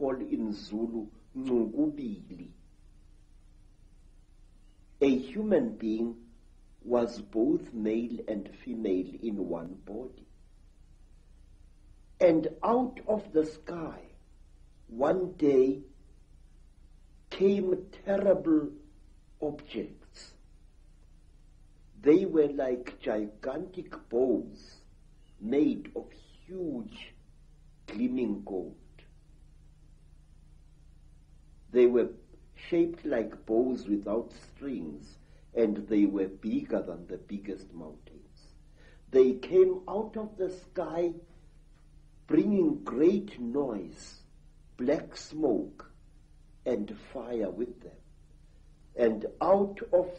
call in Zulu ngubili. A human being was both male and female in one body. And out of the sky, one day, came terrible objects. They were like gigantic bows made of huge gleaming gold. They were shaped like bows without strings, and they were bigger than the biggest mountains. They came out of the sky bringing great noise, black smoke, and fire with them. And out of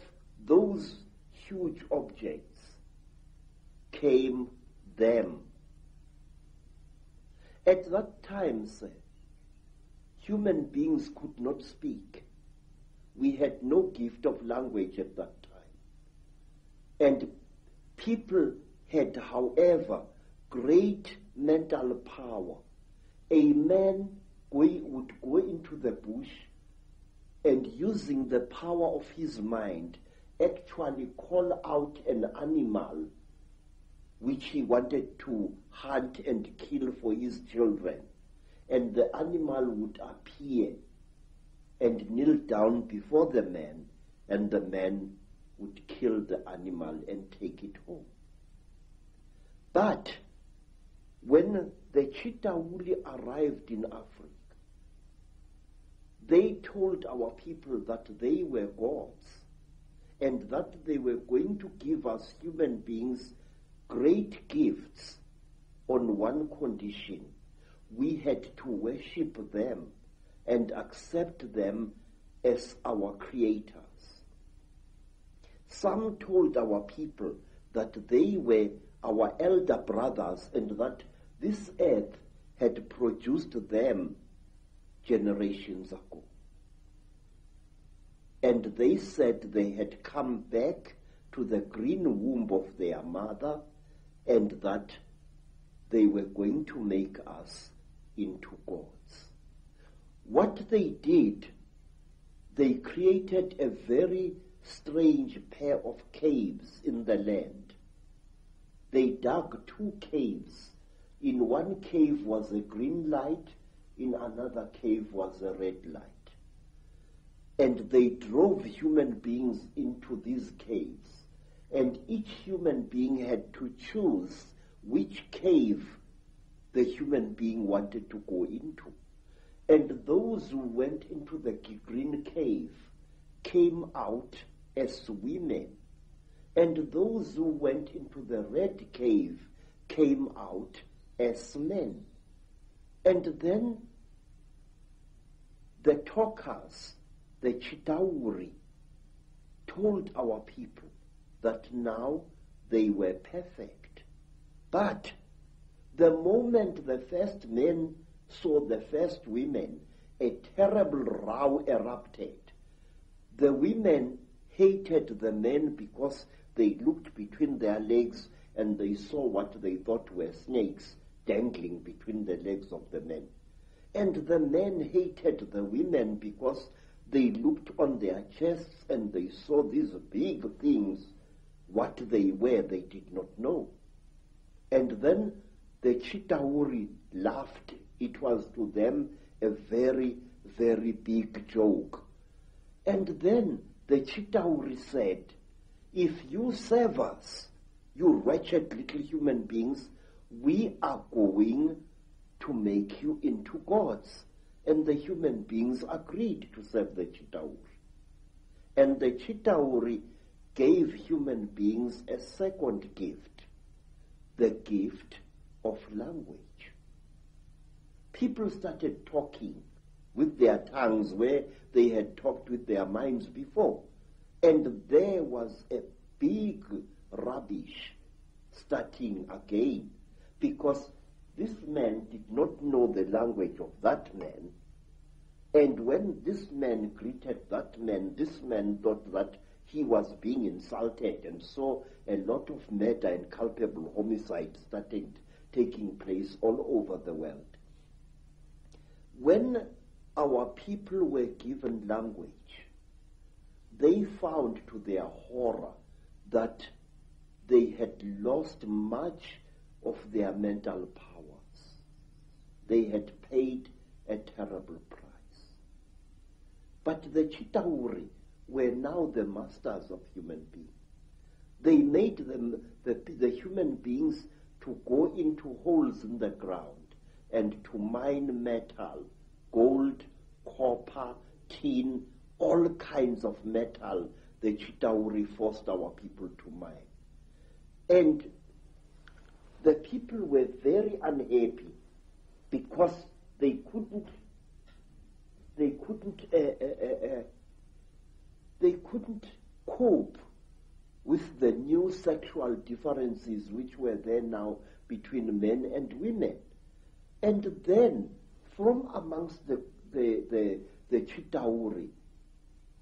those huge objects came them. At that time, sir, human beings could not speak. We had no gift of language at that time. And people had, however, great mental power. A man would go into the bush and, using the power of his mind, actually call out an animal which he wanted to hunt and kill for his children. And the animal would appear and kneel down before the man, and the man would kill the animal and take it home. But when the Chitauri arrived in Africa, they told our people that they were gods and that they were going to give us human beings great gifts on one condition. We had to worship them and accept them as our creators. Some told our people that they were our elder brothers and that this earth had produced them generations ago. And they said they had come back to the green womb of their mother and that they were going to make us into gods. What they did, they created a very strange pair of caves in the land. They dug 2 caves. In one cave was a green light, in another cave was a red light. And they drove human beings into these caves. And each human being had to choose which cave the human being wanted to go into. And those who went into the green cave came out as women. And those who went into the red cave came out as men. And then the talkers, the Chitauri, told our people that now they were perfect. But the moment the first men saw the first women, a terrible row erupted. The women hated the men because they looked between their legs and they saw what they thought were snakes dangling between the legs of the men. And the men hated the women because they looked on their chests and they saw these big things. What they were, they did not know. And then the Chitauri laughed. It was to them a very, very big joke. And then the Chitauri said, if you serve us, you wretched little human beings, we are going to make you into gods. And the human beings agreed to serve the Chitauri. And the Chitauri gave human beings a second gift, the gift of language. People started talking with their tongues where they had talked with their minds before. And there was a big rubbish starting again, because this man did not know the language of that man. And when this man greeted that man, this man thought that he was being insulted, and so a lot of murder and culpable homicide started taking place all over the world. when our people were given language, they found to their horror that they had lost much of their mental powers. They had paid a terrible price. But the Chitauri were now the masters of human beings. They made them, the human beings, to go into holes in the ground and to mine metal, gold, copper, tin, all kinds of metal the Chitauri forced our people to mine. And the people were very unhappy because they couldn't cope with the new sexual differences which were there now between men and women. And then from amongst the Chitauri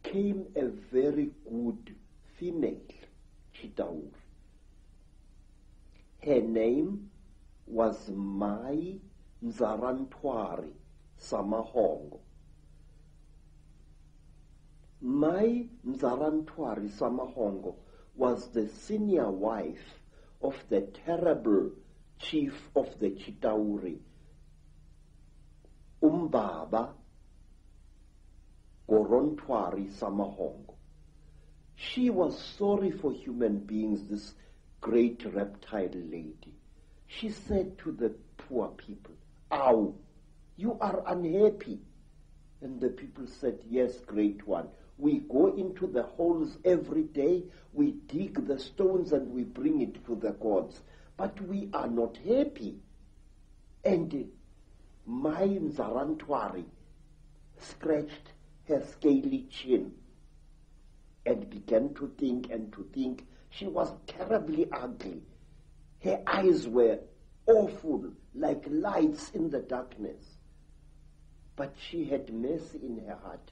came a very good female Chitauri. Her name was Mai Nzarantwari Samahongo. Mai Nzarantwari Samahongo was the senior wife of the terrible chief of the Chitauri, Umbaba Gorontwari Samahongo. She was sorry for human beings, this great reptile lady. She said to the poor people, "Ow, you are unhappy." And the people said, "Yes, great one. We go into the holes every day, we dig the stones and we bring it to the gods, but we are not happy." And Mai Nzarantwari scratched her scaly chin and began to think and to think. She was terribly ugly. Her eyes were awful, like lights in the darkness. But she had mercy in her heart.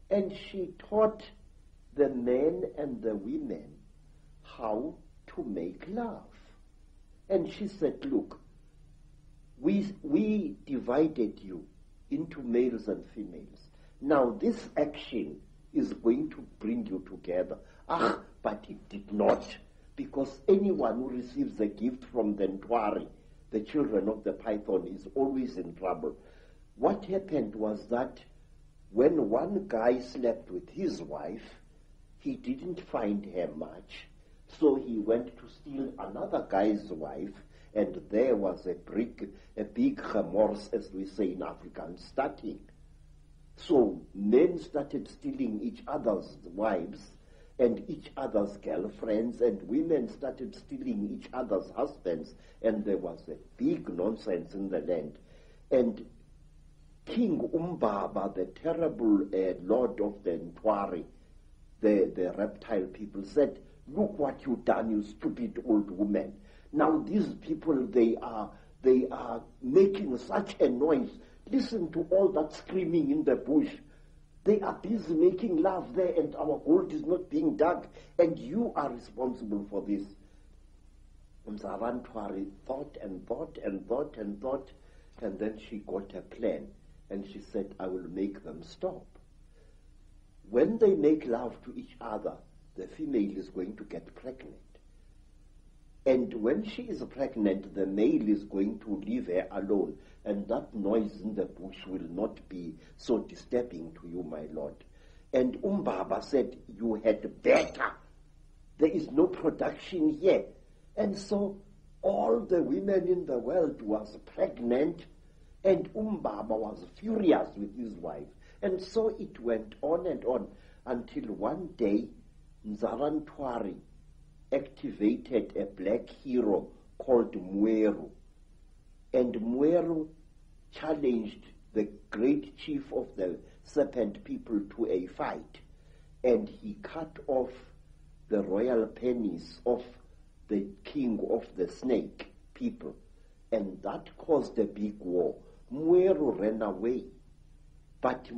And she taught the men and the women how to make love. And she said, "Look, we divided you into males and females. Now this action is going to bring you together." But it did not, because anyone who receives a gift from the Ntwari, the children of the python, is always in trouble. What happened was that when one guy slept with his wife, he didn't find her much, so he went to steal another guy's wife, and there was a big remorse, as we say in Afrikaans, starting. So men started stealing each other's wives and each other's girlfriends, and women started stealing each other's husbands, and there was a big nonsense in the land. And King Umbaba, the terrible lord of the Ntwari, the reptile people, said, "Look what you've done, you stupid old woman. Now these people, they are making such a noise. Listen to all that screaming in the bush. They are busy making love there, and our gold is not being dug, and you are responsible for this." Nzarantwari thought and thought and thought and thought, and then she got a plan, and she said, "I will make them stop. When they make love to each other, the female is going to get pregnant. And when she is pregnant, the male is going to leave her alone, and that noise in the bush will not be so disturbing to you, my lord." And Umbaba said, "You had better. There is no production here." And so all the women in the world was pregnant, and Umbaba was furious with his wife. And so it went on and on until one day Nzarantwari activated a black hero called Mweru. And Mweru challenged the great chief of the serpent people to a fight. And he cut off the royal penis of the king of the snake people. And that caused a big war. Mweru ran away. But